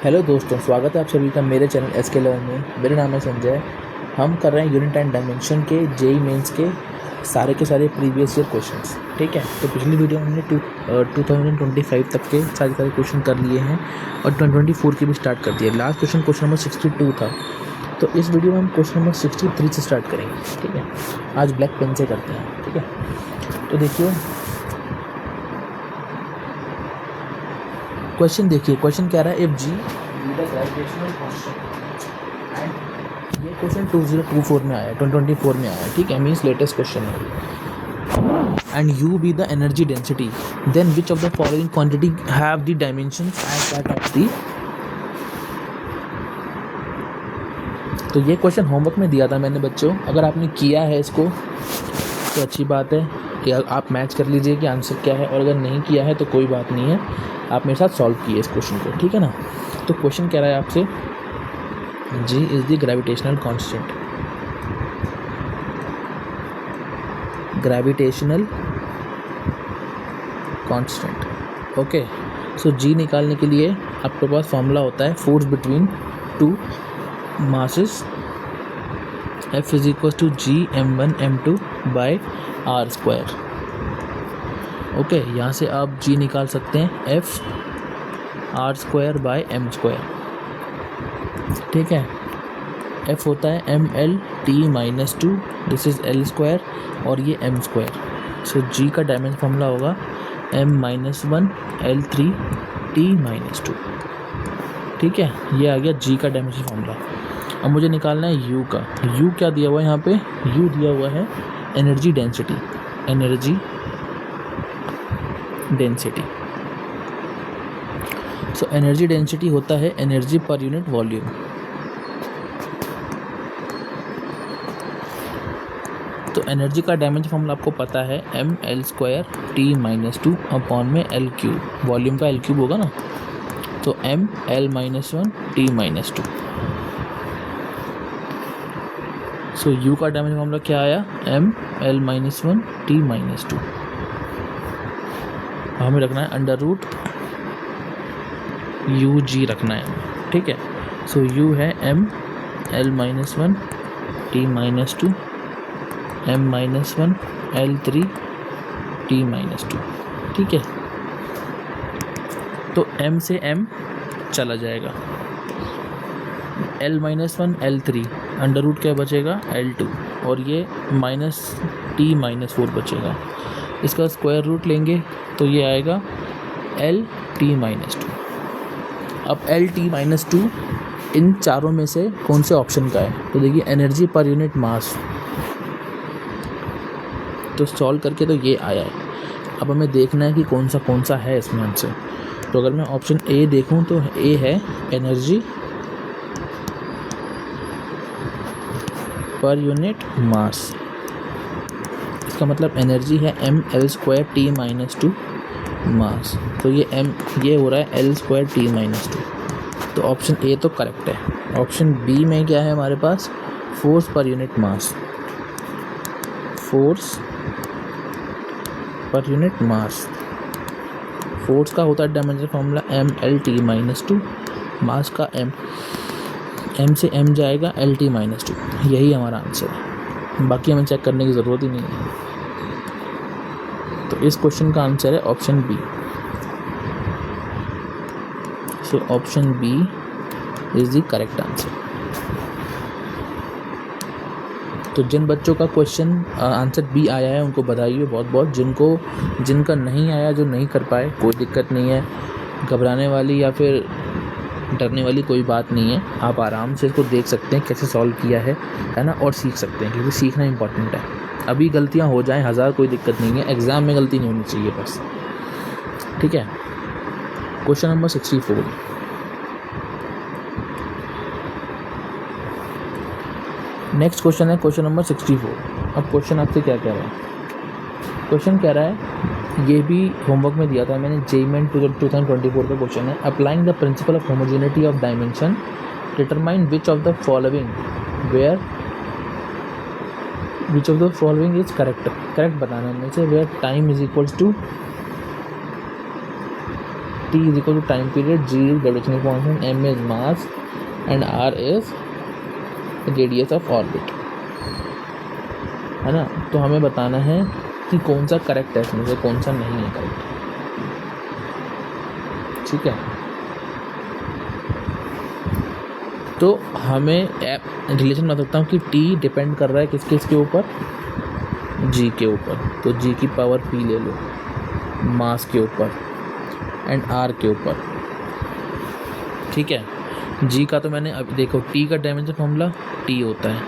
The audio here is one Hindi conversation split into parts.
हेलो दोस्तों, स्वागत है आप सभी का मेरे चैनल SK लर्न में। मेरा नाम है संजय। हम कर रहे हैं यूनिट एंड डायमेंशन के जेई मेंस के सारे के सारे प्रीवियस ईयर क्वेश्चंस। ठीक है, तो पिछली वीडियो में हमने 2025 तक के सारे सारे क्वेश्चन कर लिए हैं और 2024 की भी स्टार्ट कर दिए। लास्ट क्वेश्चन नंबर 62 था, तो इस वीडियो में हम क्वेश्चन नंबर 63 से स्टार्ट करेंगे। ठीक है, आज ब्लैक पेन से करते हैं। ठीक है, तो देखिए क्वेश्चन। देखिए क्वेश्चन क्या रहा है, if G gravitational constant and ये क्वेश्चन 2024 में आया है, 2024 में आया है। ठीक है, मीन्स लेटेस्ट क्वेश्चन है। And U be the energy density, then which of the following quantity have the dimensions as that of the. तो ये क्वेश्चन होमवर्क में दिया था मैंने बच्चों। अगर आपने किया है इसको तो अच्छी बात है कि आप मैच कर लीजिए कि आंसर क्या है, और अगर नहीं किया है तो कोई बात नहीं है, आप मेरे साथ सॉल्व किए इस क्वेश्चन को। ठीक है ना। तो क्वेश्चन कह रहा है आपसे, G is the gravitational constant. Gravitational constant, okay. So G निकालने के लिए आपके पास फॉर्मूला होता है force between two masses, F is equal to G m1 m2 by r square. Okay, यहाँ से आप जी निकाल सकते हैं F r square by m square. ठीक है, F होता है M L T minus two, this is L square और ये एम स्क्वायर। सो जी का डायमेंशन फॉर्मूला होगा m minus one L three T minus two. ठीक है, ये आ गया जी का डायमेंशन फॉर्मूला। अब मुझे निकालना है यू का। यू क्या दिया हुआ है यहाँ पे, यू दिया हुआ है energy density. Energy density, so energy density होता है एनर्जी पर यूनिट वॉल्यूम। तो एनर्जी का डायमेंशन फॉर्मूला आपको पता है M L square T minus two upon में एल क्यूब। वॉल्यूम का एल क्यूब होगा ना, तो M L minus one T minus two. So U का डायमेंशन फॉर्मूला क्या आया, M L minus one T minus two. हमें रखना है अंडर रूट यू जी रखना है। ठीक है, सो यू है M L minus one T minus two, M minus one L three T minus two. ठीक है, तो m से m चला जाएगा, l minus one L three, under root क्या बचेगा L2, और ये माइनस टी माइनस फोर बचेगा। इसका स्क्वायर रूट लेंगे तो ये आएगा एल टी माइनस टू। अब एल टी माइनस टू इन चारों में से कौन से ऑप्शन का है, तो देखिए एनर्जी पर यूनिट मास, तो सॉल्व करके तो ये आया है। अब हमें देखना है कि कौन सा है इसमें आंसर। तो अगर मैं ऑप्शन ए देखूं तो ए है एनर्जी पर यूनिट मास। इसका मतलब एनर्जी है M L square T minus two mass, तो ये हो रहा है L square T minus two. तो ऑप्शन ए तो करेक्ट है। ऑप्शन बी में क्या है हमारे पास, force per unit mass. Force per unit mass, force का होता है dimension formula M L T minus two, mass का एम से एम जाएगा एल टी माइनस टू। यही हमारा आंसर है, बाकी हमें चेक करने की ज़रूरत ही नहीं है। तो इस क्वेश्चन का आंसर है option B. So option B is the correct answer. तो जिन बच्चों का क्वेश्चन आंसर बी आया है उनको बधाई हो बहुत बहुत। जिनका नहीं आया, जो नहीं कर पाए, कोई दिक्कत नहीं है। घबराने वाली या फिर डरने वाली कोई बात नहीं है। आप आराम से इसको देख सकते हैं कैसे सॉल्व किया है ना, और सीख सकते हैं, क्योंकि सीखना इंपॉर्टेंट है। अभी गलतियां हो जाएं हज़ार, कोई दिक्कत नहीं है, एग्ज़ाम में गलती नहीं होनी चाहिए बस। ठीक है, क्वेश्चन नंबर 64। नेक्स्ट क्वेश्चन है क्वेश्चन नंबर 64। अब क्वेश्चन आपसे क्या कह रहा है, क्वेश्चन कह रहा है, ये भी होमवर्क में दिया था मैंने, जेईमेन 2024 का क्वेश्चन है। Applying the principle of homogeneity of dimension, determine which of the following is correct. Correct बताना है में से, where time is equals to T is equal to time period, G is gravitational constant, M is mass and R is radius of orbit, है ना। तो हमें बताना है कि कौन सा करेक्ट है इसमें से, कौन सा नहीं है करेक्ट, ठीक है। तो हमें रिलेशन बता सकता हूँ कि T डिपेंड कर रहा है किसके ऊपर, G के ऊपर, तो G की पावर P ले लो, मास के ऊपर एंड R के ऊपर, ठीक है। G का तो मैंने अभी देखो, T का डायमेंशन फॉर्मूला T होता है,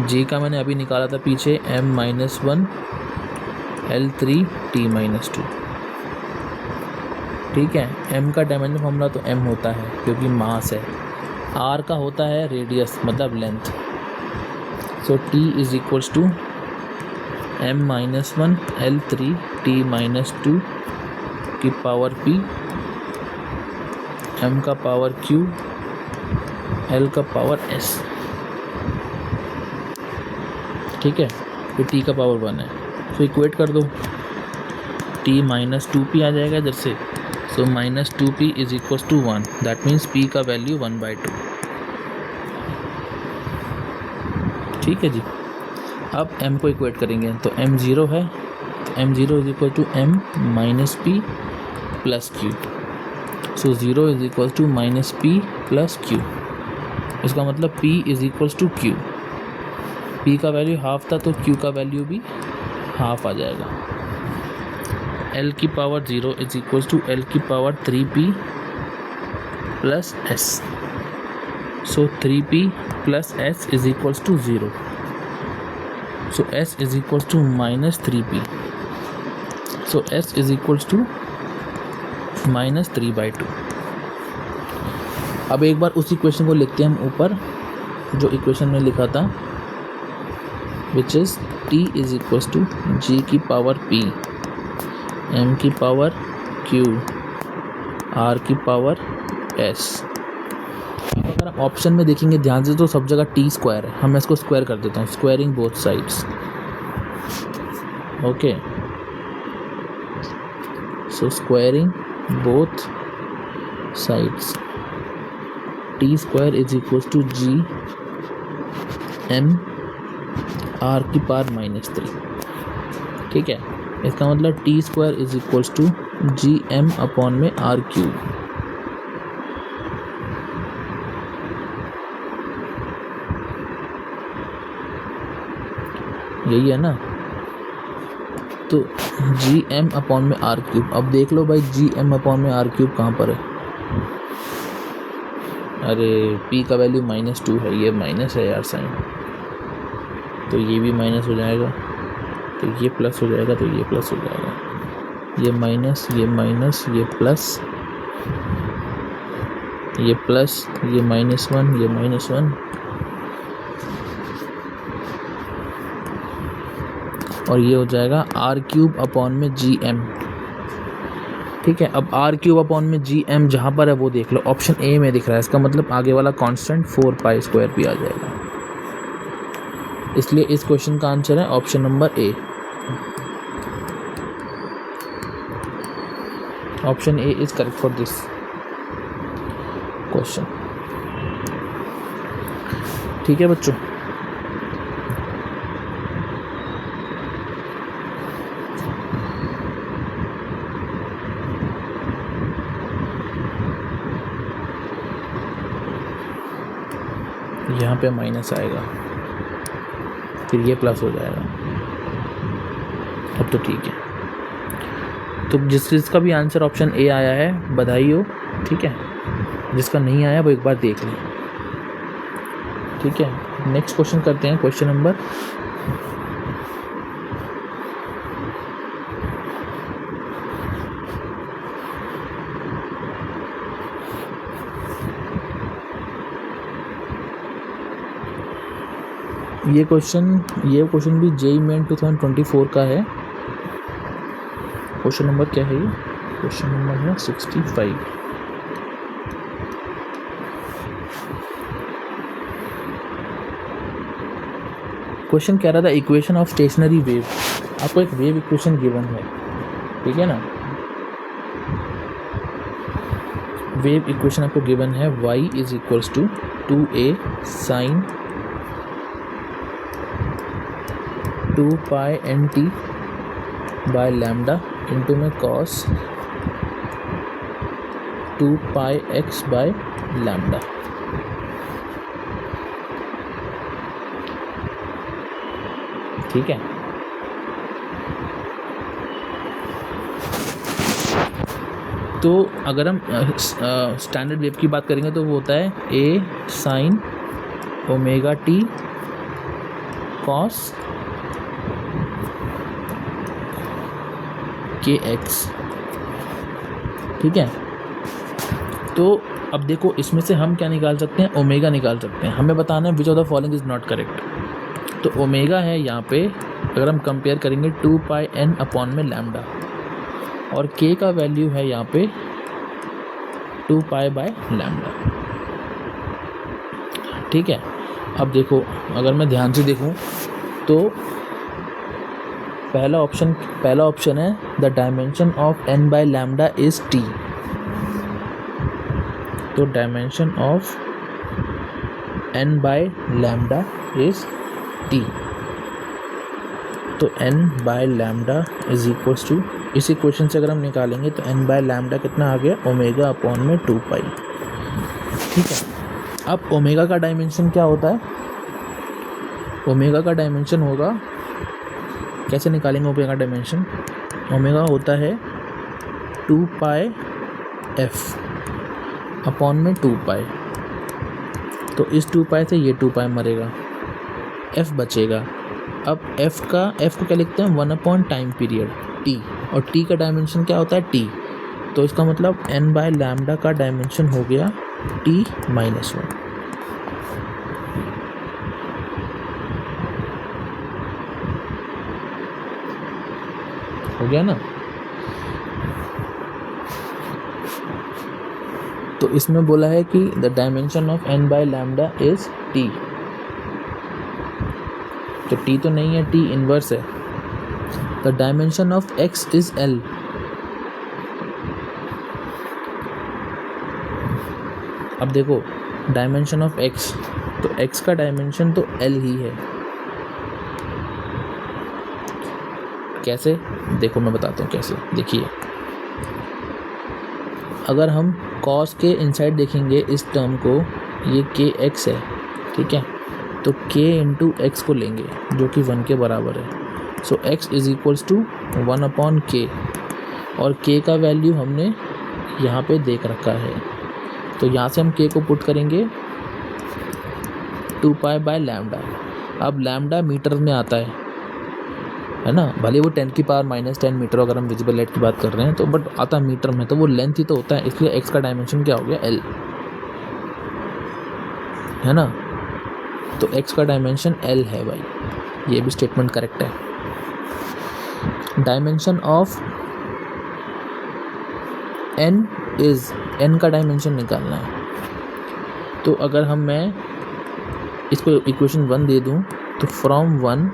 G का मैंने अभी निकाला था पीछे m-1 L3 T-2, ठीक है। M का डायमेंशन फॉर्मूला तो M होता है क्योंकि मास है, R का होता है रेडियस मतलब length, so T is equals to m-1 L3 T-2 की पावर P, M का पावर Q, L का पावर S, ठीक है। फिर T का पावर 1 है, तो इक्वेट कर दो, T-2P आ जाएगा इधर से, so -2P is equals to 1, that means P का वैल्यू 1/2, ठीक है जी। अब M को इक्वेट करेंगे तो M 0 है, m0 is equal to m-P plus Q, so 0 is equal to -P plus Q, इसका मतलब P is equals to Q, P का वैल्यू हाफ था तो Q का वैल्यू भी हाफ आ जाएगा। L की power 0 is equals to L की power 3P plus S, so 3P plus S is equals to 0, so S is equals to -3P, so S is equals to -3/2। अब एक बार उस इक्वेशन को लिखते हैं हम ऊपर, जो इक्वेशन में लिखा था, which is T is equals to G की पावर P, M की पावर Q, R की पावर S। अगर आप ऑप्शन में देखेंगे ध्यान से तो सब जगह T² है, हम इसको स्क्वायर कर देता हूँ, squaring both sides, okay, so squaring both sides, T² is equals to G M R की पावर -3, ठीक है। इसका मतलब T² is equals to G M upon में R3, यही है ना। तो GM अपॉन में R3, अब देख लो भाई GM अपॉन में R3 कहाँ पर है, अरे P का वैल्यू -2 है, ये माइनस है यार साइन, तो ये भी माइनस हो जाएगा, तो ये प्लस हो जाएगा, तो ये प्लस हो जाएगा, ये माइनस, ये माइनस, ये प्लस, ये प्लस, ये -1, ये -1, और ये हो जाएगा R3 अपॉन में GM, ठीक है। अब R3 अपॉन में GM जहाँ पर है वो देख लो, ऑप्शन ए में दिख रहा है, इसका मतलब आगे वाला कांस्टेंट 4π² भी आ जाएगा, इसलिए इस क्वेश्चन का आंसर है option number A, option A is correct for this question, ठीक है बच्चों। यहाँ पे माइनस आएगा, फिर ये प्लस हो जाएगा, अब तो ठीक है। तो जिसका भी आंसर ऑप्शन ए आया है बधाई हो, ठीक है, जिसका नहीं आया वो एक बार देख लें, ठीक है। नेक्स्ट क्वेश्चन करते हैं, क्वेश्चन नंबर ये क्वेश्चन भी JEE मेन 2024 का है। क्वेश्चन नंबर क्या है ये? क्वेश्चन नंबर है 65। क्वेश्चन कह रहा था इक्वेशन ऑफ स्टेशनरी वेव। आपको एक वेव इक्वेशन गिवन है, ठीक है ना। वेव इक्वेशन आपको गिवन है y is equals to 2a sine 2 pi n t by lambda into में cos 2 pi x by lambda. ठीक है, तो अगर हम स्टैंडर्ड वेव की बात करेंगे तो वो होता है a sine omega T cos के एक्स। ठीक है, तो अब देखो इसमें से हम क्या निकाल सकते हैं, ओमेगा निकाल सकते हैं। हमें बताना है विच of the following is not correct. तो ओमेगा है यहाँ पे, अगर हम कंपेयर करेंगे 2 पाई एन अपॉन में लैम्डा, और k का वैल्यू है यहाँ पे 2 पाई बाय लैम्डा। ठीक है, अब देखो अगर मैं ध्यान से देखूँ तो पहला ऑप्शन है the dimension of n by lambda is t। तो dimension of n by lambda is t। तो n by lambda is equals to, इसी क्वेश्चन से अगर हम निकालेंगे तो n बाय लैम्डा कितना आ गया, ओमेगा अपॉन में 2 पाई। ठीक है, अब ओमेगा का डायमेंशन क्या होता है, ओमेगा का डायमेंशन होगा, कैसे निकालेंगे ओमेगा डायमेंशन, ओमेगा होता है 2 पाई f अपॉन में 2 पाई। तो इस 2 पाई से ये 2 पाई मरेगा, f बचेगा। अब f को क्या लिखते हैं, 1 अपॉन टाइम पीरियड t, और t का डायमेंशन क्या होता है t। तो इसका मतलब n बाय लैम्डा का डायमेंशन हो गया t माइनस 1। हो गया ना। तो इसमें बोला है कि the dimension of n by lambda is t। तो t तो नहीं है, t इनवर्स है। The dimension of x is l। अब देखो डायमेंशन ऑफ x, तो x का डायमेंशन तो l ही है। कैसे, देखो मैं बताता हूँ कैसे। देखिए अगर हम cos के इनसाइड देखेंगे इस टर्म को, ये kx है। ठीक है, तो k इंटू एक्स को लेंगे जो कि 1 के बराबर है। So x is equals to 1 upon k, और k का वैल्यू हमने यहाँ पे देख रखा है। तो यहाँ से हम k को पुट करेंगे 2 पाई बाय लैम्डा। अब लैम्डा मीटर में आता है ना, भले वो 10 की पावर -10 मीटर अगर हम विजिबल लाइट की बात कर रहे हैं तो, बट आता मीटर में, तो वो लेंथ ही तो होता है, इसलिए x का डायमेंशन क्या हो गया, l, है ना। तो x का डायमेंशन l है भाई, ये भी स्टेटमेंट करेक्ट है। Dimension of n is, n का डायमेंशन निकालना है। तो अगर मैं इसको इक्वेशन 1 दे दूं, तो from 1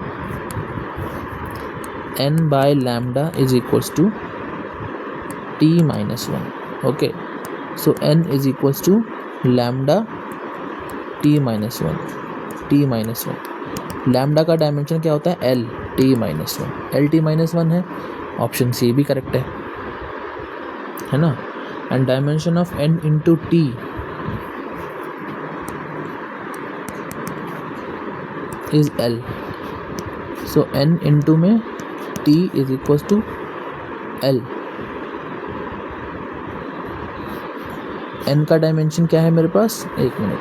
n by lambda is equals to t minus 1। Okay, so n is equals to lambda t minus 1। Lambda का डायमेंशन क्या होता है, l, t minus 1। l t minus 1 है, ऑप्शन सी भी करेक्ट है ना। And dimension of n into t is l। So n into में t is equal to l। n का डायमेंशन क्या है मेरे पास, एक मिनट,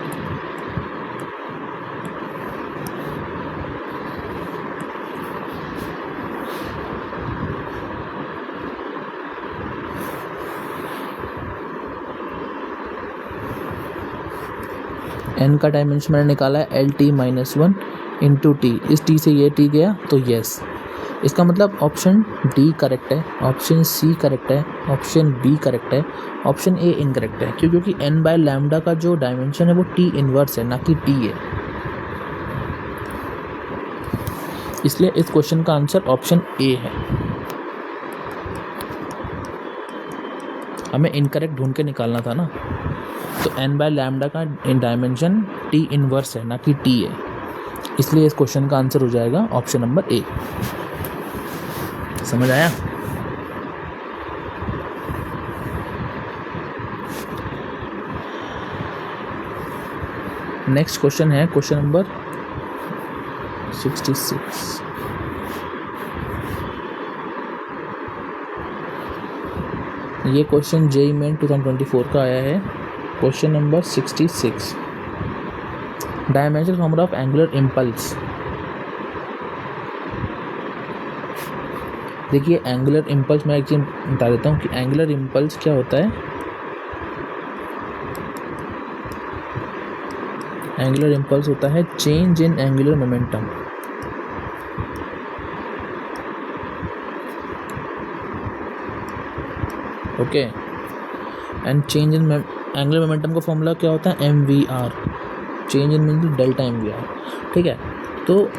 n का डायमेंशन मैंने निकाला है l t minus 1 into T. इस t से ये t गया तो यस। इसका मतलब ऑप्शन डी करेक्ट है, ऑप्शन सी करेक्ट है, ऑप्शन बी करेक्ट है, ऑप्शन ए इनकरेक्ट है। क्यों, क्योंकि n बाय लैम्डा का जो डायमेंशन है वो t इनवर्स है, ना कि t है। इसलिए इस क्वेश्चन का आंसर ऑप्शन ए है। हमें इनकरेक्ट ढूंढ के निकालना था ना। तो n बाय लैम्डा का डायमेंशन t इनवर्स है, ना कि t है, इसलिए इस क्वेश्चन का आंसर हो जाएगा ऑप्शन नंबर ए। समझ आया? नेक्स्ट क्वेश्चन है क्वेश्चन नंबर 66। ये क्वेश्चन जेईई मेन 2024 का आया है। Question number 66, dimension formula of angular impulse. देखिए एंगुलर इम्पल्स, मैं एक चीज बता देता हूँ कि एंगुलर इम्पल्स क्या होता है। एंगुलर इम्पल्स होता है change in angular momentum. Okay, and change in angular momentum का फॉर्मूला क्या होता है, mvr, change in mean delta mvr। ठीक है, तो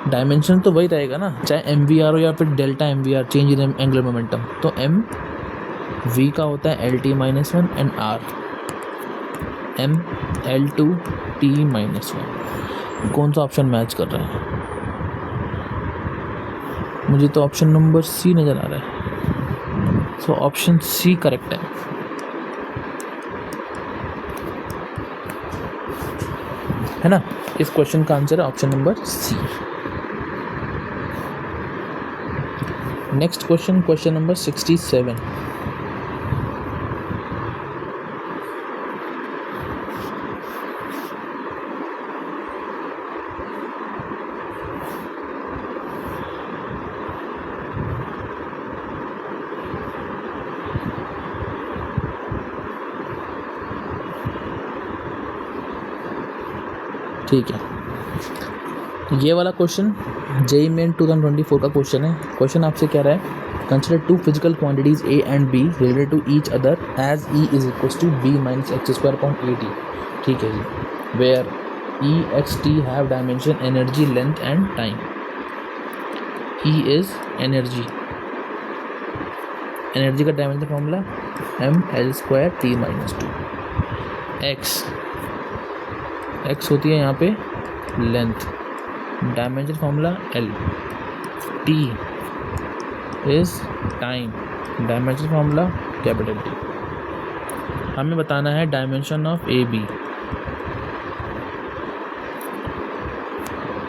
डायमेंशन तो वही रहेगा ना, चाहे mvr हो या फिर delta mvr, change in angular momentum. तो m v का होता है lt-1 and r m l2t-1। कौन सा ऑप्शन मैच कर रहा है? मुझे तो ऑप्शन नंबर सी नज़र आ रहा है। सो ऑप्शन सी करेक्ट है ना। इस क्वेश्चन का आंसर है option number C. Next question, question number 67। ठीक है, ये वाला क्वेश्चन जेईई मेन 2024 का क्वेश्चन है। क्वेश्चन आपसे कह रहा है, consider two physical quantities A and B related to each other as E is equal to B minus x square upon A t. ठीक है जी, where E x t have dimension energy length and time. E is energy, energy का डायमेंशन फॉर्मूला ml²t-2। एक्स होती है यहाँ पे length, dimension formula l। t is time, dimension formula capital T। हमें बताना है डायमेंशन ऑफ ए बी।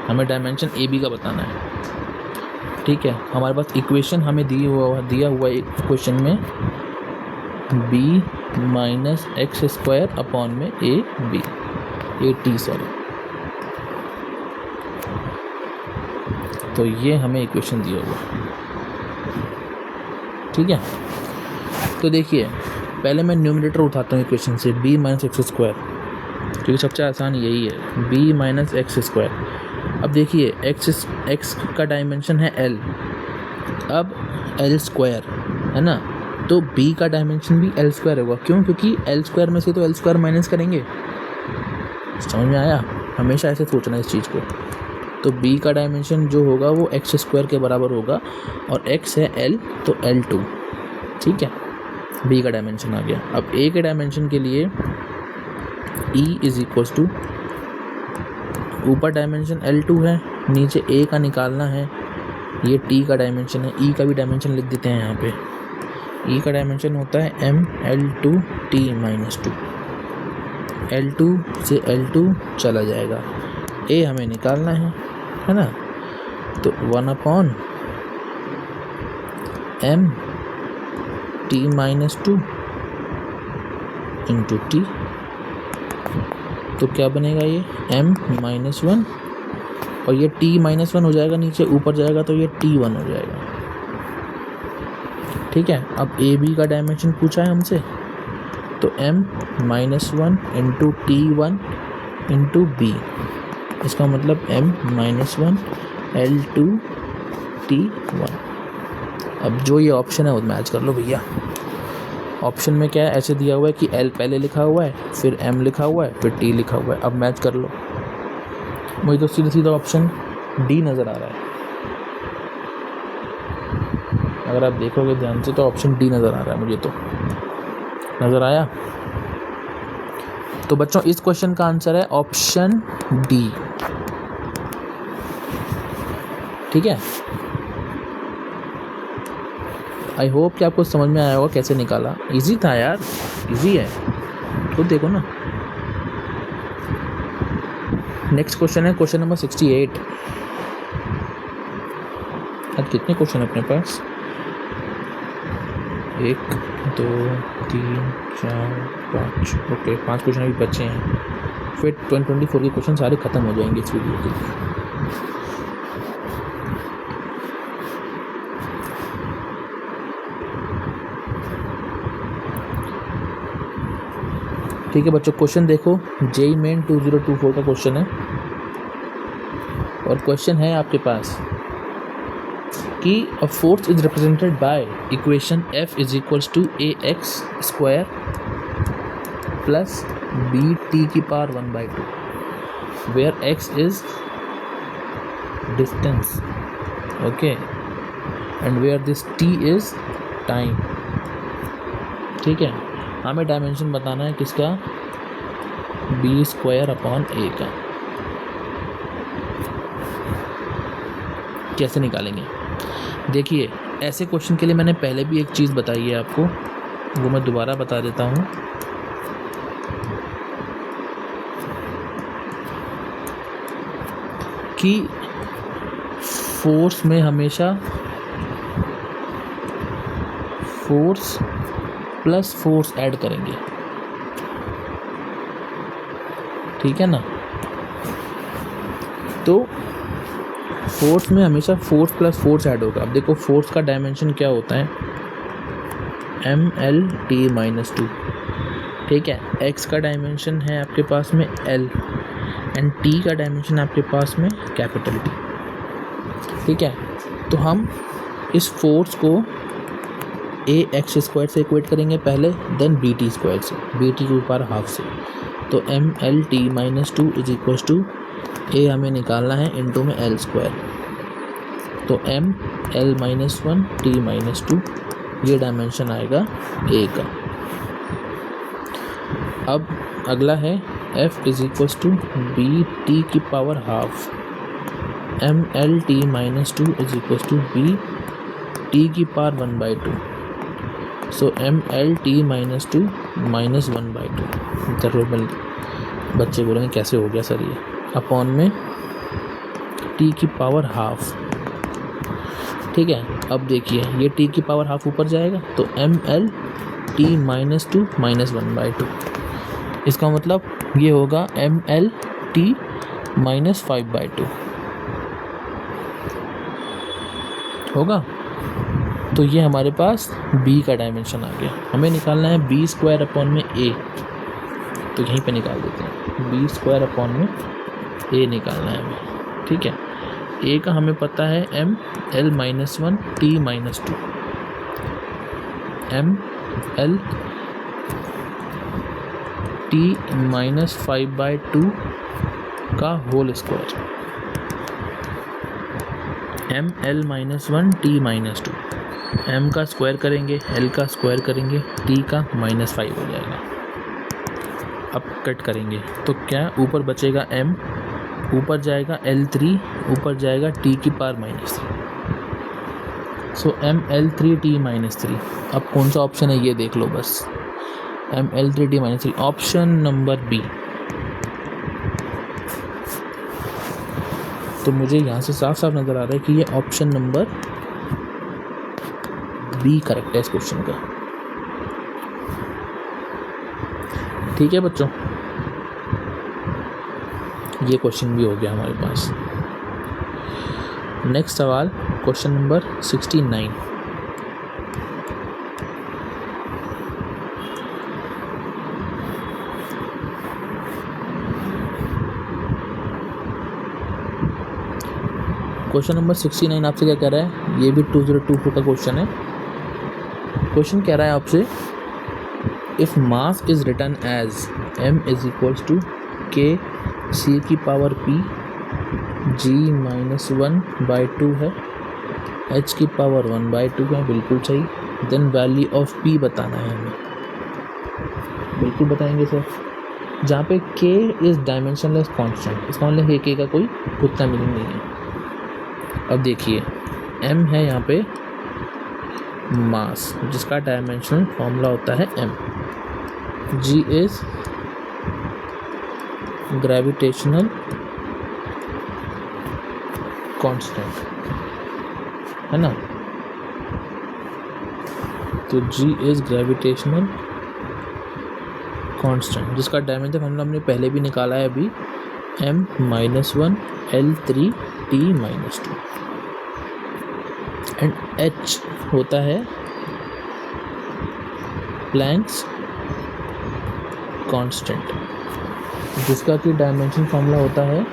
हमें डायमेंशन ए बी का बताना है। ठीक है, हमारे पास इक्वेशन हमें दिया हुआ इक्वेशन में b minus x square upon में A B, A t sorry. तो ये हमें इक्वेशन दिया हुआ। ठीक है, तो देखिए पहले मैं न्यूमरेटर उठाता हूँ इक्वेशन से, b माइनस एक्स स्क्वायर, क्योंकि सबसे आसान यही है, b माइनस एक्स स्क्वायर। अब देखिए x का डायमेंशन है l, अब l स्क्वायर है ना, तो b का डायमेंशन भी l स्क्वायर होगा। क्यों? क्योंकि l स्क्वायर में से तो l स्क्वायर माइनस करेंगे। समझ में आया? हमेशा ऐसे सोचना इस चीज़ को। तो b का डायमेंशन जो होगा वो एक्स स्क्वायर के बराबर होगा, और x है l तो l2। ठीक है, b का डायमेंशन आ गया। अब a के डायमेंशन के लिए e इज इक्वल टू, ऊपर डायमेंशन l2 है, नीचे a का निकालना है, ये t का डायमेंशन है। e का भी डायमेंशन लिख देते हैं यहाँ पे। e का डायमेंशन होता है ml2t-2। l2 से l2 चला जाएगा, a हमें निकालना है ना। तो 1/m t-2 इंटू t। तो क्या बनेगा, ये m-1, और ये t-1 हो जाएगा, नीचे ऊपर जाएगा तो ये t1 हो जाएगा। ठीक है, अब ए बी का डायमेंशन पूछा है हमसे, तो m-1 into t1 into B, इसका मतलब m-1 l2 t1। अब जो ये ऑप्शन है वो मैच कर लो भैया। ऑप्शन में क्या है, ऐसे दिया हुआ है कि l पहले लिखा हुआ है, फिर m लिखा हुआ है, फिर t लिखा हुआ है। अब मैच कर लो। मुझे तो सीधा सीधा ऑप्शन डी नज़र आ रहा है। अगर आप देखोगे ध्यान से तो ऑप्शन डी नज़र आ रहा है मुझे, तो नज़र आया। तो बच्चों इस क्वेश्चन का आंसर है ऑप्शन डी। ठीक है, आई होप कि आपको समझ में आया होगा कैसे निकाला। इजी था यार, इजी है, खुद देखो ना। नेक्स्ट क्वेश्चन है क्वेश्चन नंबर 68। अब कितने क्वेश्चन अपने पास? 1 2 3 4 5, ओके 5 क्वेश्चन अभी बचे हैं, फिर 2024 के क्वेश्चन सारे ख़त्म हो जाएंगे इस वीडियो के। ठीक है बच्चों, क्वेश्चन देखो, जेई मेन 2024 का क्वेश्चन है, और क्वेश्चन है आपके पास कि a force is represented by equation F is equals to ax square plus bt की power 1/2 where x is distance, okay, and where this t is time. ठीक है, हमें डायमेंशन बताना है किसका? b स्क्वायर अपॉन a का। कैसे निकालेंगे? देखिए, ऐसे क्वेश्चन के लिए मैंने पहले भी एक चीज़ बताई है आपको, वो मैं दोबारा बता देता हूँ। कि फोर्स में हमेशा फोर्स प्लस फोर्स ऐड करेंगे, ठीक है ना। तो फोर्स में हमेशा फोर्स प्लस फोर्स ऐड होगा। अब देखो फोर्स का डायमेंशन क्या होता है? mlt-2, ठीक है। x का डायमेंशन है आपके पास में l, एंड t का डायमेंशन आपके पास में कैपिटल T, ठीक है। तो हम इस फोर्स को ax स्क्वायर से इक्वेट करेंगे पहले, देन bt स्क्वायर से, bt के ऊपर हाफ से। तो mlt-2 is equal to a हमें निकालना है इनटू में l स्क्वायर, तो ml-1 t-2 ये डायमेंशन आएगा a का। अब अगला है f is equal to bt की power half, mlt-2 is equal to bt की पावर 1/2, सो mlt-2 माइनस 1/2। जरूर बच्चे बोलेंगे कैसे हो गया सर ये, अपॉन में t की पावर हाफ, ठीक है। अब देखिए ये t की पावर हाफ ऊपर जाएगा, तो mlt-2 माइनस 1/2, इसका मतलब ये होगा mlt माइनस 5/2 होगा। तो ये हमारे पास b का डायमेंशन आ गया। हमें निकालना है b स्क्वायर अपॉन में a, तो यहीं पे निकाल देते हैं, b स्क्वायर अपॉन में a निकालना है हमें, ठीक है। a का हमें पता है ml-1 t-2, ml t-5/2 का whole square, ml-1 t-2, m का स्क्वायर करेंगे, l का स्क्वायर करेंगे, t का -5 हो जाएगा। अब कट करेंगे तो क्या ऊपर बचेगा m, ऊपर जाएगा l3, ऊपर जाएगा t की पावर -3, सो ml3t-3। अब कौन सा ऑप्शन है ये देख लो बस, ml3t-3, ऑप्शन नंबर बी। तो मुझे यहाँ से साफ साफ नज़र आ रहा है कि ये ऑप्शन नंबर बी करेक्ट है इस क्वेश्चन का, ठीक है बच्चों। ये क्वेश्चन भी हो गया हमारे पास। नेक्स्ट सवाल क्वेश्चन नंबर 69। क्वेश्चन नंबर 69 आपसे क्या कह रहा है? ये भी 2024 का क्वेश्चन है। क्वेश्चन कह रहा है आपसे, if mass is written as m is equals to k c की पावर p g -1/2 है, h की पावर 1/2 है, बिल्कुल सही। देन वैल्यू ऑफ p बताना है हमें, बिल्कुल बताएंगे सर। जहाँ पे k इज़ डायमेंशनलेस कांस्टेंट, इसका मतलब k का कोई उतना मीनिंग नहीं है। अब देखिए m है यहाँ पे मास, जिसका डायमेंशनल फॉर्मूला होता है m। g is gravitational constant, है ना। तो g इज ग्रेविटेशनल कांस्टेंट, जिसका डायमेंशन फॉर्मूला हमने पहले भी निकाला है अभी, m-1 L3 T-2 and h होता है प्लैंक्स कांस्टेंट, जिसका कि डायमेंशन फॉर्मूला होता है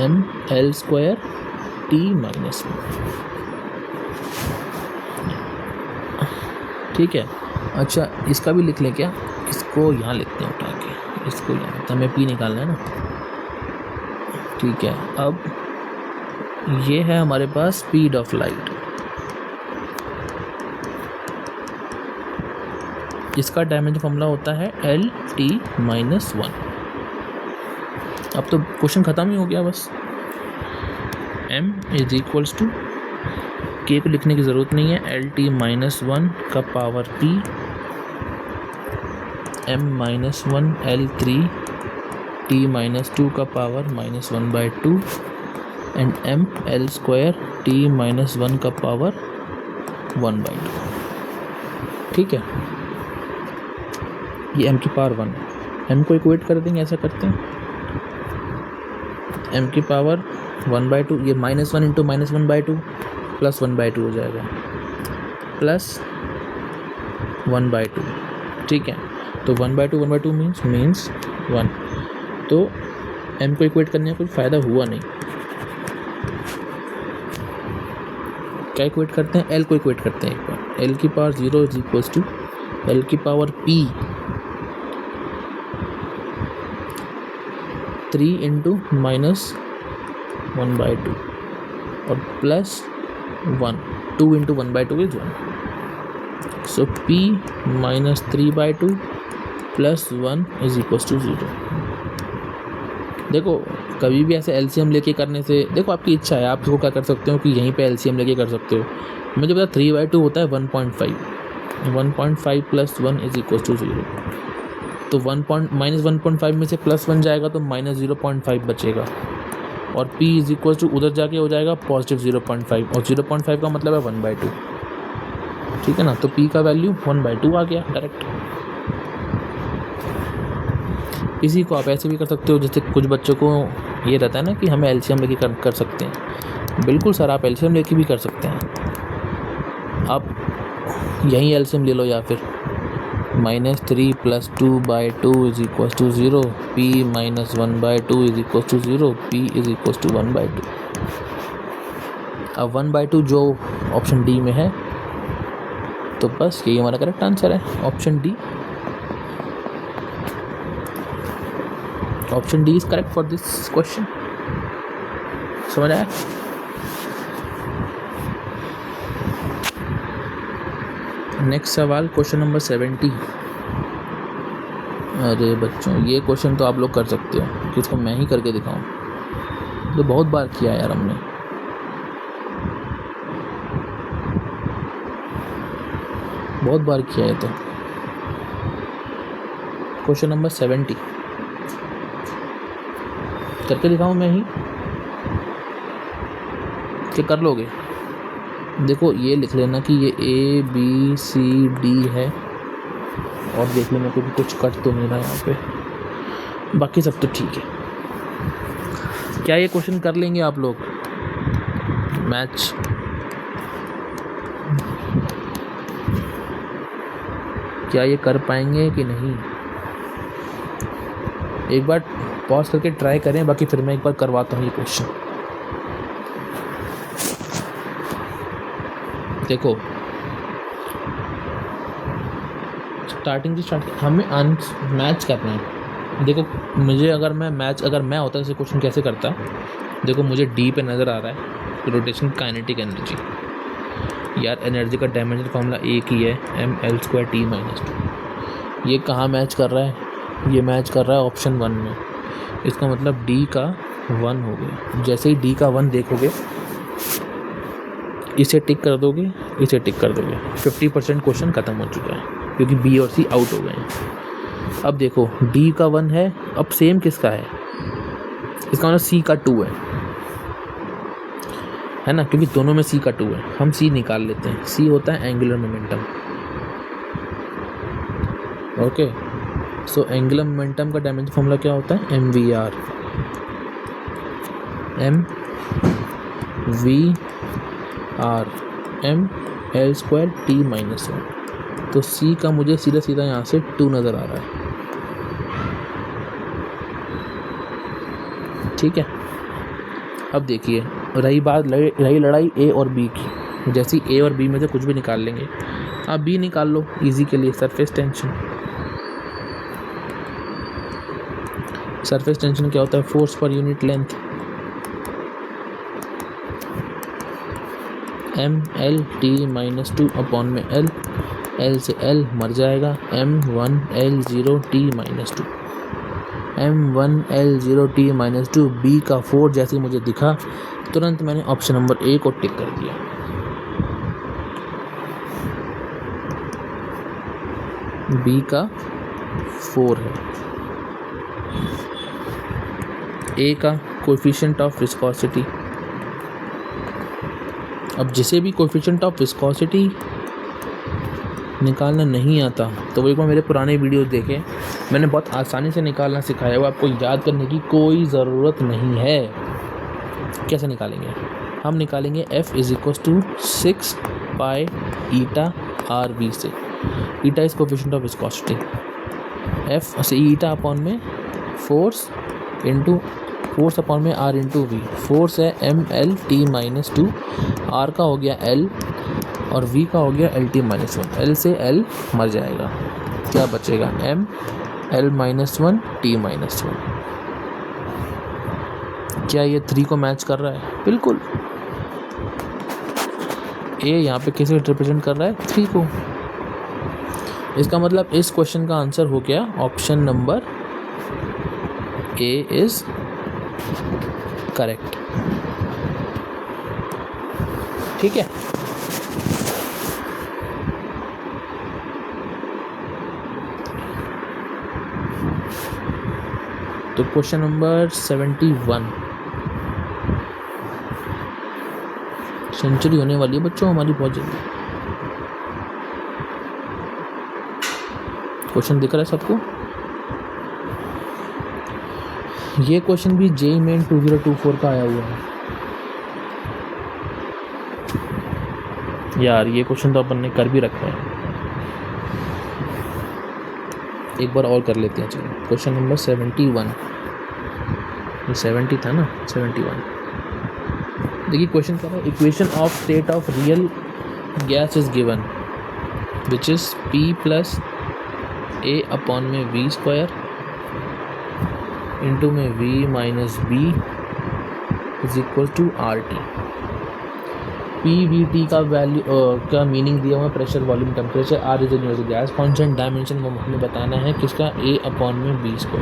mL² T-1। ठीक है। अच्छा इसका भी लिख लें क्या, इसको यहाँ लिखते हैं उठा के, इसको यहाँ, तो हमें p निकालना है ना। ठीक है, अब ये है हमारे पास स्पीड ऑफ लाइट, इसका डायमेंशन फॉर्मूला होता है L-T-1। अब तो क्वेश्चन ख़त्म ही हो गया बस। m is equals to, k को लिखने की ज़रूरत नहीं है, L-T-1 का power p, m-1 L3 T-2 का पावर -1/2 एंड mL² T-1 का पावर 1/2। ठीक है, ये m की पावर 1, m को इक्वेट कर देंगे, ऐसा करते हैं। m की पावर 1/2, ये -1 इंटू -1/2 प्लस 1/2 हो जाएगा, प्लस 1/2। ठीक है, तो 1/2 मीन्स 1। तो m को इक्वेट करने का कोई फ़ायदा हुआ नहीं। क्या इक्वेट करते हैं, l को इक्वेट करते हैं एक बार। l की power 0 is equals to l की पावर p 3 इंटू -1/2 और plus 1, 2 into 1/2 is 1। So p -3/2 plus 1 is equals to 0। देखो कभी भी ऐसे एलसीएम लेके करने से, देखो आपकी इच्छा है, आप इसको क्या कर सकते हो कि यहीं पे एलसीएम लेके कर सकते हो। मुझे पता 3/2 होता है 1.5, 1.5 प्लस 1 इज इक्वल टू 0। तो -1.5 में से प्लस 1 जाएगा तो -0.5 बचेगा, और p इज इक्वल टू उधर जाके हो जाएगा पॉजिटिव 0.5, और 0.5 का मतलब है 1/2। ठीक है ना, तो p का वैल्यू 1/2 आ गया डायरेक्ट। इसी को आप ऐसे भी कर सकते हो, जैसे कुछ बच्चों को ये रहता है ना कि हमें एलसीएम लेके कर सकते हैं। बिल्कुल सर, आप एलसीएम लेके भी कर सकते हैं। आप यहीं एलसीएम ले लो, या फिर -3 + 2/2 is equal to 0, p -1/2 is equal to 0, p is equal to 1/2। अब 1/2 जो ऑप्शन डी में है, तो बस यही हमारा करेक्ट आंसर है, option D. Option D is correct for this question. समझ आया? नेक्स्ट सवाल, क्वेश्चन नंबर 70। अरे बच्चों, ये क्वेश्चन तो आप लोग कर सकते हो कि इसको मैं ही करके दिखाऊं, तो बहुत बार किया यार हमने। बहुत बार किया है। तो क्वेश्चन नंबर 70 करके दिखाऊं मैं ही, क्या कर लोगे? देखो ये लिख लेना कि ये ABCD है, और देख लेना कि कुछ कट तो नहीं रहा यहाँ पे, बाकी सब तो ठीक है। क्या ये क्वेश्चन कर लेंगे आप लोग? मैच क्या ये कर पाएंगे कि नहीं? एक बार पॉज करके ट्राई करें, बाकी फिर मैं एक बार करवाता हूँ ये क्वेश्चन। देखो स्टार्टिंग हमें मैच करना है। देखो मुझे अगर मैं होता ऐसे क्वेश्चन कैसे करता, देखो मुझे डी पे नज़र आ रहा है रोटेशन काइनेटिक एनर्जी। यार एनर्जी का डायमेंशन फॉर्मूला एक ही है, mL² T-2। ये कहाँ मैच कर रहा है? ये मैच कर रहा है ऑप्शन 1 में। इसका मतलब डी का 1 हो गया। जैसे ही डी का 1 देखोगे, इसे टिक कर दोगे, इसे टिक कर दोगे, 50% क्वेश्चन ख़त्म हो चुका है, क्योंकि बी और सी आउट हो गए हैं। अब देखो डी का 1 है, अब सेम किसका है? इसका मतलब सी का 2 है ना, क्योंकि दोनों में सी का 2 है। हम सी निकाल लेते हैं। सी होता है angular momentum. Okay, so angular momentum का डायमेंशन फॉर्मूला क्या होता है? mvr, mL² T-1। तो सी का मुझे सीधा सीधा यहाँ से 2 नज़र आ रहा है। ठीक है, अब देखिए रही लड़ाई ए और बी की। जैसे ए और बी में से कुछ भी निकाल लेंगे। आप बी निकाल लो इजी के लिए, सरफेस टेंशन। सरफेस टेंशन क्या होता है? Force per unit length. mL/T-2 upon में L, L से L मर जाएगा, m1L0 T-2, m1L0 T-2। B का 4 जैसे मुझे दिखा, तुरंत मैंने ऑप्शन नंबर ए को टिक कर दिया। बी का 4 है। ए का कोएफिशिएंट ऑफ विस्कोसिटी। अब जिसे भी कोएफिशिएंट ऑफ विस्कोसिटी निकालना नहीं आता तो वो एक बार मेरे पुराने वीडियो देखें, मैंने बहुत आसानी से निकालना सिखाया हुआ। आपको याद करने की कोई ज़रूरत नहीं है। कैसे निकालेंगे? हम निकालेंगे F = 6 पाई ईटा RV से। Eta is coefficient of viscosity. F से ईटा अपॉन में फोर्स अपॉन में R इंटू वी। फोर्स है mL/T-2, R का हो गया L और V का हो गया L/T-1। L से L मर जाएगा, क्या बचेगा? mL-1 T-1। क्या ये 3 को मैच कर रहा है? बिल्कुल। ए यहाँ पे किसे रिप्रेजेंट कर रहा है? 3 को। इसका मतलब इस क्वेश्चन का आंसर हो गया option number A is correct. ठीक है, तो क्वेश्चन नंबर 71। सेंचुरी होने वाली है बच्चों हमारी बहुत जल्दी। क्वेश्चन दिख रहा है सबको? ये क्वेश्चन भी JEE मेन 2024 का आया हुआ है। यार ये क्वेश्चन तो अपन ने कर भी रखा है, एक बार और कर लेते हैं। चलो क्वेश्चन नंबर 71। ये 70 था ना, 71। देखिए क्वेश्चन क्या है? Equation of state of real gas is given which is P + A upon में V² इंटू में V - B is equal to RT। PVT का वैल्यू का मीनिंग दिया हुआ pressure, volume, temperature. R is universal gas constant. Dimension वो हमें बताना है किसका? A अपॉन में B² का।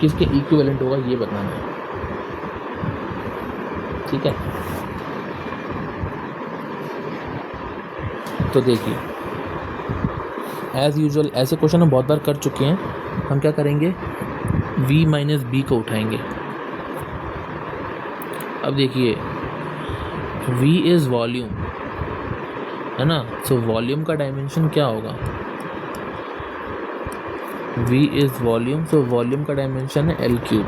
किसके इक्विवेलेंट होगा ये बताना है। ठीक है, तो देखिए एज यूजुअल ऐसे क्वेश्चन हम बहुत बार कर चुके हैं। हम क्या करेंगे? V - B को उठाएंगे। अब देखिए V इज वॉल्यूम है ना, सो वॉल्यूम का डायमेंशन क्या होगा? V is volume, so volume का डायमेंशन है L3।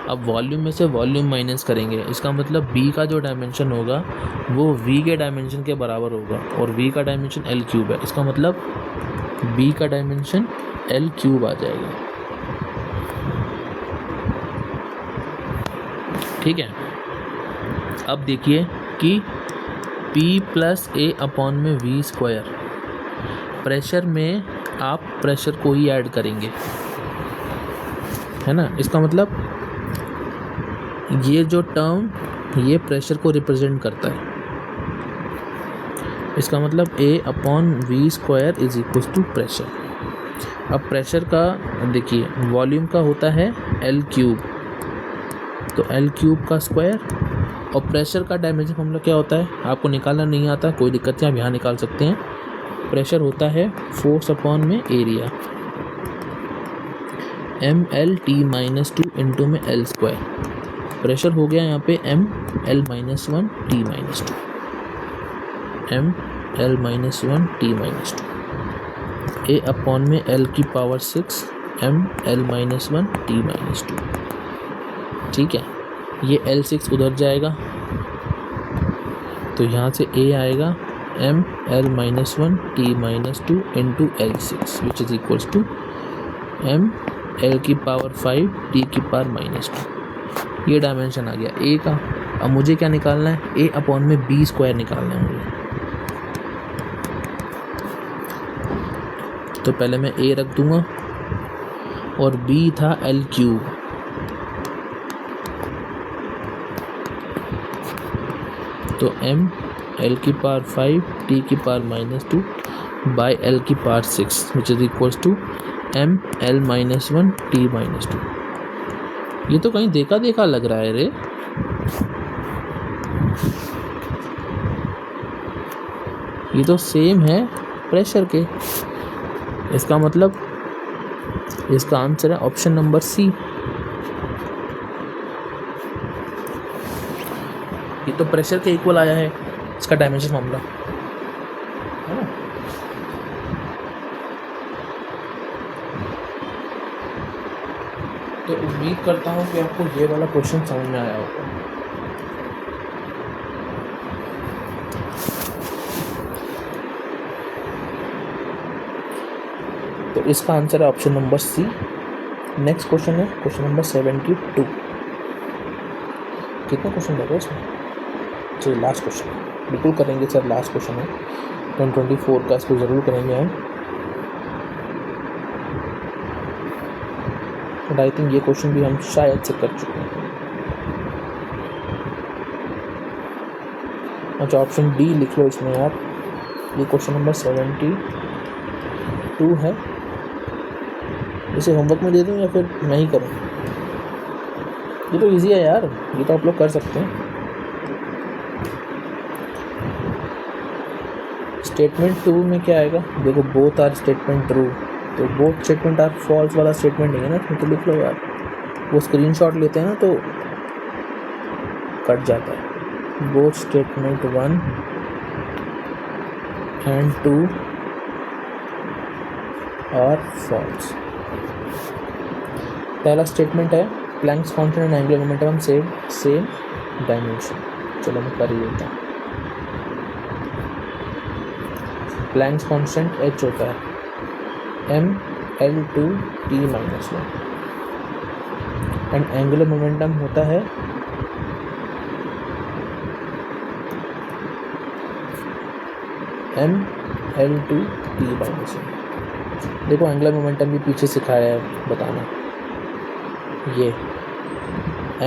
अब वॉल्यूम में से वॉल्यूम माइनस करेंगे, इसका मतलब B का जो डायमेंशन होगा वो V के डायमेंशन के बराबर होगा, और V का डायमेंशन L3 है। इसका मतलब B का डायमेंशन L3 आ जाएगा। ठीक है, अब देखिए कि P + A अपॉन में V²। प्रेशर में आप प्रेशर को ही ऐड करेंगे, है ना। इसका मतलब ये जो टर्म ये प्रेशर को रिप्रेजेंट करता है। इसका मतलब A/V² is equal to pressure. अब प्रेशर का देखिए वॉल्यूम का होता है L3, तो L3 का स्क्वायर, और प्रेशर का डायमेंशन फॉर्मूला क्या होता है आपको निकालना नहीं आता कोई दिक्कत नहीं, आप यहाँ निकाल सकते हैं। प्रेशर होता है फोर्स अपॉन में एरिया, mL/T-2 इंटू में L²। प्रेशर हो गया यहाँ पे mL-1T-2, mL-1T-2 A अपॉन में L⁶ mL-1T-2। ठीक है, ये L6 उधर जाएगा तो यहाँ से A आएगा mL-1T-2 into L6 which is equals to mL⁵T⁻²। ये डायमेंशन आ गया A का। अब मुझे क्या निकालना है, A अपॉन में B² निकालना है मुझे। तो पहले मैं A रख दूंगा और B था L3, तो mL⁵T⁻² by L⁶ which is equals to mL-1T-2। ये तो कहीं देखा देखा लग रहा है रे। ये तो सेम है प्रेशर के। इसका मतलब इसका आंसर है ऑप्शन नंबर C। ये तो प्रेशर के इक्वल आया है इसका डायमेंशन फॉर्मूला, है ना। तो उम्मीद करता हूँ कि आपको ये वाला क्वेश्चन समझ में आया होगा। तो इसका आंसर है option number C। Next question है क्वेश्चन नंबर 72। कितना क्वेश्चन लगा इसमें? चलिए लास्ट क्वेश्चन बिल्कुल करेंगे सर, लास्ट क्वेश्चन है 2024 का, इसको ज़रूर करेंगे हम। बट आई थिंक ये क्वेश्चन भी हम शायद से कर चुके हैं। अच्छा ऑप्शन D लिख लो इसमें आप। ये क्वेश्चन नंबर 72 है। इसे होमवर्क में दे दूँ या फिर मैं ही करूँ? ये तो इजी है यार, ये तो आप लोग कर सकते हैं। स्टेटमेंट 2 में क्या आएगा देखो, बोथ आर स्टेटमेंट ट्रू, तो बोथ स्टेटमेंट आर फॉल्स वाला स्टेटमेंट नहीं है ना, तो लिख लो यार। वो स्क्रीनशॉट लेते हैं ना तो कट जाता है। Both statement 1 and 2 are false. पहला स्टेटमेंट है Planck's constant and angular momentum same dimension. चलो मैं कर ही देता हूँ। प्लैंक्स कांस्टेंट h होता है mL/T-1 एंड एंगुलर मोमेंटम होता है mL/T-1। देखो एंगुलर मोमेंटम भी पीछे सिखाया है बताना, ये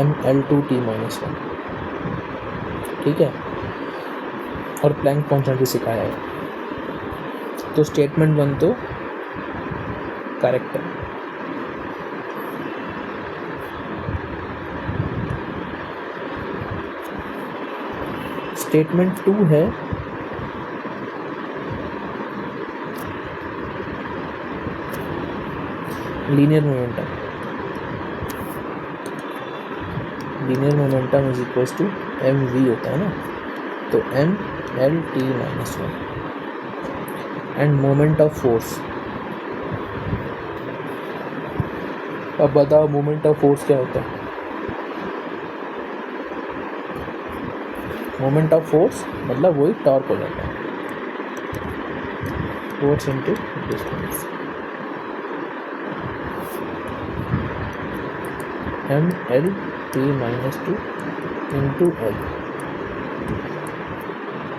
mL/T-1, ठीक है, और प्लैंक कांस्टेंट भी सिखाया है। तो स्टेटमेंट 1 तो करेक्ट है। स्टेटमेंट 2 है linear momentum. Linear momentum is equals to mv होता है ना, तो mL/T-1 end moment of force. अब बताओ मोमेंट ऑफ फोर्स क्या होता है? मोमेंट ऑफ फोर्स मतलब वही टॉर्क हो जाता है, force into distance. mL/T-2 into L,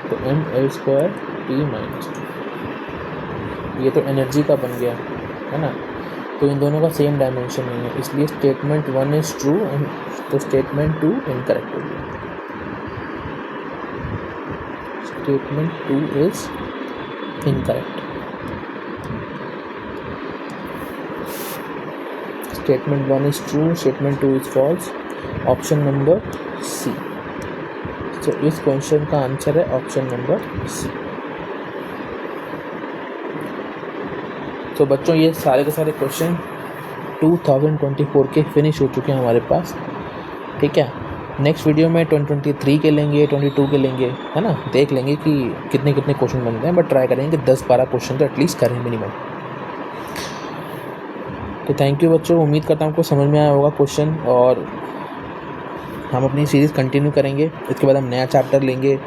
तो mL²T-2। ये तो एनर्जी का बन गया है ना। तो इन दोनों का सेम डायमेंशन नहीं है, इसलिए स्टेटमेंट 1 इज़ ट्रू एंड तो स्टेटमेंट 2 इनकरेक्ट होगी। Statement 2 is incorrect. Statement 1 is true, statement 2 is false, option number C. तो इस क्वेश्चन का आंसर है ऑप्शन नंबर सी। तो बच्चों ये सारे के सारे क्वेश्चन 2024 के फिनिश हो चुके हैं हमारे पास, ठीक है। नेक्स्ट वीडियो में 2023 के लेंगे, 22 के लेंगे, है ना। देख लेंगे कि कितने कितने क्वेश्चन बनते हैं, बट ट्राई करेंगे कि 10-12 क्वेश्चन तो एटलीस्ट करें मिनिमम। तो थैंक यू बच्चों, उम्मीद करता हूँ आपको समझ में आया होगा क्वेश्चन, और हम अपनी सीरीज़ कंटिन्यू करेंगे। इसके बाद हम नया चैप्टर लेंगे,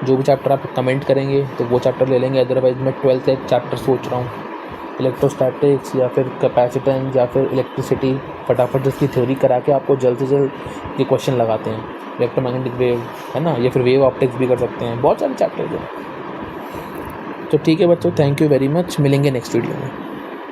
जो भी चैप्टर आप कमेंट करेंगे तो वो चैप्टर ले लेंगे। अदरवाइज़ मैं 12th एक चैप्टर सोच रहा हूँ, इलेक्ट्रोस्टैटिक्स या फिर कैपेसिटेंस या फिर इलेक्ट्रिसिटी, फटाफट इसकी थ्योरी करा के आपको जल्द से जल्द ये क्वेश्चन लगाते हैं। इलेक्ट्रोमैग्नेटिक वेव, है ना, या फिर वेव ऑप्टिक्स भी कर सकते हैं, बहुत सारे चैप्टर हैं। तो ठीक है बच्चों, थैंक यू वेरी मच, मिलेंगे नेक्स्ट वीडियो में।